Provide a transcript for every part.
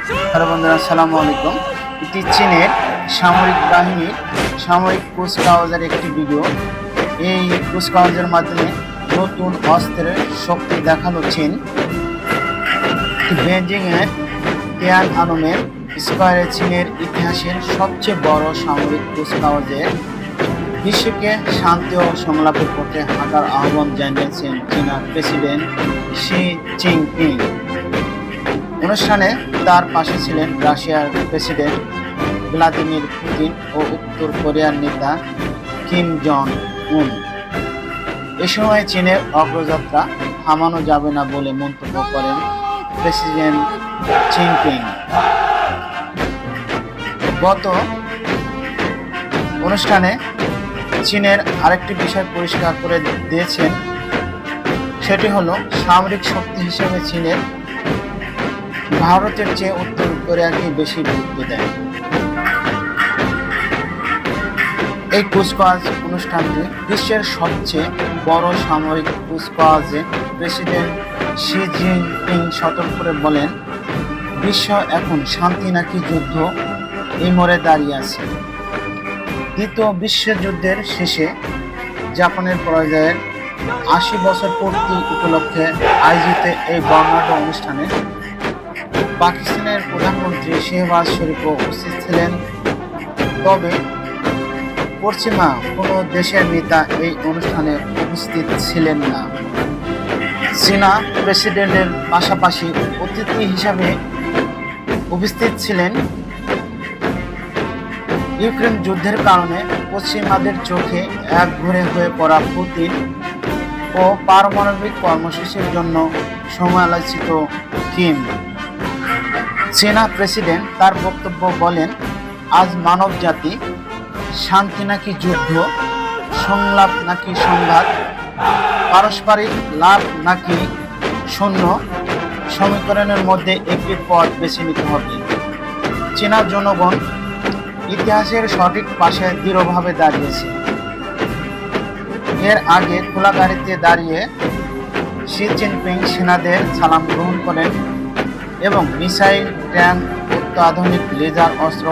Hello বন্ধুরা, আসসালামু আলাইকুম। এটি চীনের সামরিক বাহিনীর সামরিক কুচকাওয়াজের একটি ভিডিও। এই কুচকাওয়াজের মাধ্যমে নতুন অস্ত্রের শক্তি দেখালো চীন। বেজিংয়ের তিয়ানআনমেন স্কয়ারে চীনের ইতিহাসের সবচেয়ে বড় সামরিক কুচকাওয়াজের বিশ্বকে শান্তি ও সংলাপের পথে হাঁটার আহ্বান জানিয়েছেন চীনের প্রেসিডেন্ট শি জিনপিং। অনুষ্ঠানে তার পাশে ছিলেন রাশিয়ার প্রেসিডেন্ট ভ্লাদিমির পুতিন ও উত্তর কোরিয়ার নেতা কিম জং উন। এ সময় চীনের অগ্রযাত্রা থামানো যাবে না বলে মন্তব্য করেন প্রেসিডেন্ট জিনপিং। গত অনুষ্ঠানে চীনের আরেকটি বিষয় পরিষ্কার করে দিয়েছেন, সেটি হলো সামরিক শক্তি হিসেবে চীনের ভারতের চেয়ে উত্তর কোরিয়াকে বেশি গুরুত্ব দেয়। এই কুচকাওয়াজ অনুষ্ঠানটি বিশ্বের সবচেয়ে বড় সামরিক কুচকাওয়াজে প্রেসিডেন্ট শি জিনপিং সতর্ক করে বলেন, বিশ্ব এখন শান্তি নাকি যুদ্ধ এই মোড়ে দাঁড়িয়ে আছে। দ্বিতীয় বিশ্বযুদ্ধের শেষে জাপানের পরাজয়ের ৮০ বছর পূর্তি উপলক্ষে আয়োজিত এই বর্ণাঢ্য অনুষ্ঠানে পাকিস্তানের প্রধানমন্ত্রী শেহবাজ শরীফও উপস্থিত ছিলেন। তবে পশ্চিমা কোনো দেশের নেতা এই অনুষ্ঠানে উপস্থিত ছিলেন না। চীনা প্রেসিডেন্টের পাশাপাশি অতিথি হিসাবে উপস্থিত ছিলেন ইউক্রেন যুদ্ধের কারণে পশ্চিমাদের চোখে একঘরে হয়ে পড়া পুতিন ও পারমাণবিক কর্মসূচির জন্য সমালোচিত কিম। চীনা প্রেসিডেন্ট তার বক্তব্য বলেন, আজ মানব জাতি শান্তি নাকি যুদ্ধ, সংলাপ নাকি সংঘাত, পারস্পরিক লাভ নাকি শূন্য সমীকরণের মধ্যে একটি পথ বেছে নিতে হবে। চীনা জনগণ ইতিহাসের সঠিক পাশে দৃঢ়ভাবে দাঁড়িয়েছে। এর আগে খোলা গাড়িতে দাঁড়িয়ে শি জিনপিং সেনাদের সালাম গ্রহণ করেন এবং মিসাইল, ট্যাঙ্ক, অত্যাধুনিক লেজার অস্ত্র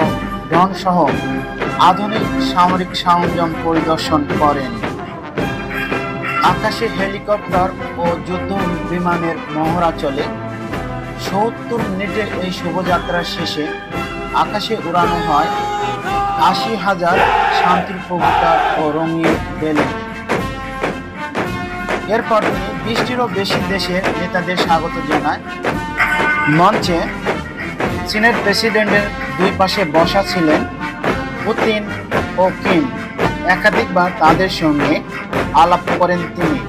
গ্রহণ সহ আধুনিক সামরিক সরঞ্জাম পরিদর্শন করেন। আকাশে হেলিকপ্টার ও যুদ্ধ বিমানের মহড়া চলে। ৭০ মিনিটের এই শোভাযাত্রার শেষে আকাশে উড়ানো হয় ৮০,০০০ শান্তির কবুতর ও রঙিন বেলুন। এরপর তিনি ২০টিরও বেশি দেশের নেতাদের স্বাগত জানায়। মঞ্চে চীনের প্রেসিডেন্টের দুই পাশে বসা ছিলেন পুতিন ও কিম। একাধিকবার তাদের সঙ্গে আলাপ করেন তিনি।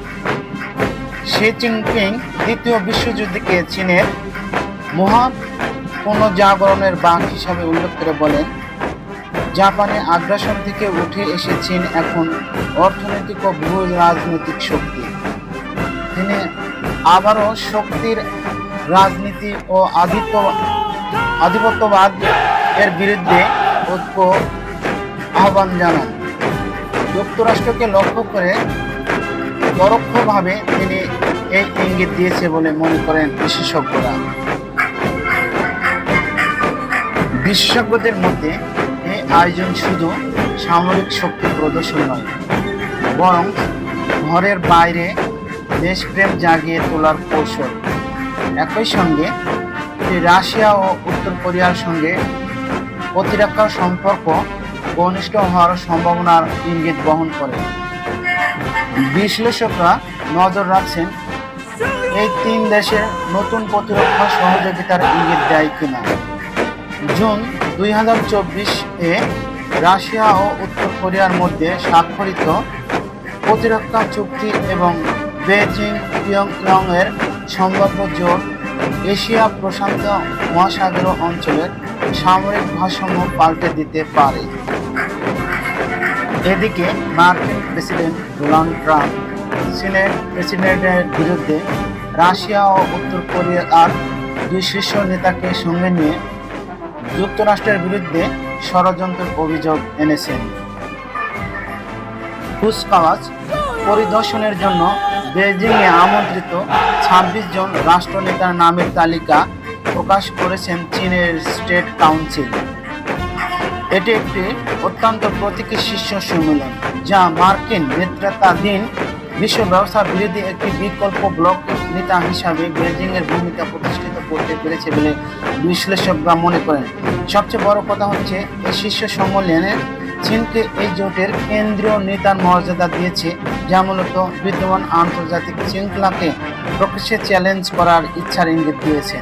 শি জিনপিং দ্বিতীয় বিশ্বযুদ্ধকে চীনের মহান পুনর্জাগরণের বাঁক হিসাবে উল্লেখ করে বলেন, জাপানের আগ্রাসন থেকে উঠে এসে চীন এখন অর্থনৈতিক ও ভূ রাজনৈতিক শক্তি। তিনি আবারও শক্তির রাজনীতি ও আধিপত্যবাদ এর বিরুদ্ধে ঐক্য আহ্বান জানান। যুক্তরাষ্ট্রকে লক্ষ্য করে পরোক্ষভাবে তিনি এই ইঙ্গিত দিয়েছে বলে মনে করেন বিশেষজ্ঞরা। বিশেষজ্ঞদের মধ্যে এই আয়োজন শুধু সামরিক শক্তি প্রদর্শন নয়, বরং ঘরের বাইরে দেশপ্রেম জাগিয়ে তোলার কৌশল। একই সঙ্গে রাশিয়া ও উত্তর কোরিয়ার সঙ্গে প্রতিরক্ষা সম্পর্ক ঘনিষ্ঠ হওয়ার সম্ভাবনার ইঙ্গিত বহন করে। বিশ্লেষকরা নজর রাখছেন এই তিন দেশের নতুন প্রতিরক্ষা সহযোগিতার ইঙ্গিত দেয় কিনা। জুন ২০২৪-এ রাশিয়া ও উত্তর কোরিয়ার মধ্যে স্বাক্ষরিত প্রতিরক্ষা চুক্তি এবং বেজিং পিয়ংইয়ংয়ের সম্ভাব্য জোট এশিয়া প্রশান্ত মহাসাগরীয় অঞ্চলের সামরিক ভারসাম্য পাল্টে দিতে পারে। এদিকে মার্কিন প্রেসিডেন্ট ডোনাল্ড ট্রাম্প চীনের প্রেসিডেন্টের বিরুদ্ধে রাশিয়া ও উত্তর কোরিয়ার দুই শীর্ষ নেতাকে সঙ্গে নিয়ে যুক্তরাষ্ট্রের বিরুদ্ধে ষড়যন্ত্রের অভিযোগ এনেছেন। কুচকাওয়াজ পরিদর্শনের জন্য বেজিংয়ে আমন্ত্রিত ২৬ জন রাষ্ট্রনেতার নামের তালিকা প্রকাশ করেছেন চীনের স্টেট কাউন্সিল। এটি একটি অত্যন্ত প্রতীকী শীর্ষ সম্মেলন, যা মার্কিন নেতৃত্বাধীন বিশ্ব ব্যবস্থা বিরোধী একটি বিকল্প ব্লক নেতা হিসাবে বেজিংয়ের ভূমিকা প্রতিষ্ঠিত করতে পেরেছে বলে বিশ্লেষকরা মনে করেন। সবচেয়ে বড় কথা হচ্ছে, এই শীর্ষ সম্মেলনে চীনকে এই জোটের কেন্দ্রীয় নেতার মর্যাদা দিয়েছে, যা মূলত বিদ্যমান আন্তর্জাতিক শৃঙ্খলাকে প্রকাশ্যে চ্যালেঞ্জ করার ইচ্ছার ইঙ্গিত দিয়েছে।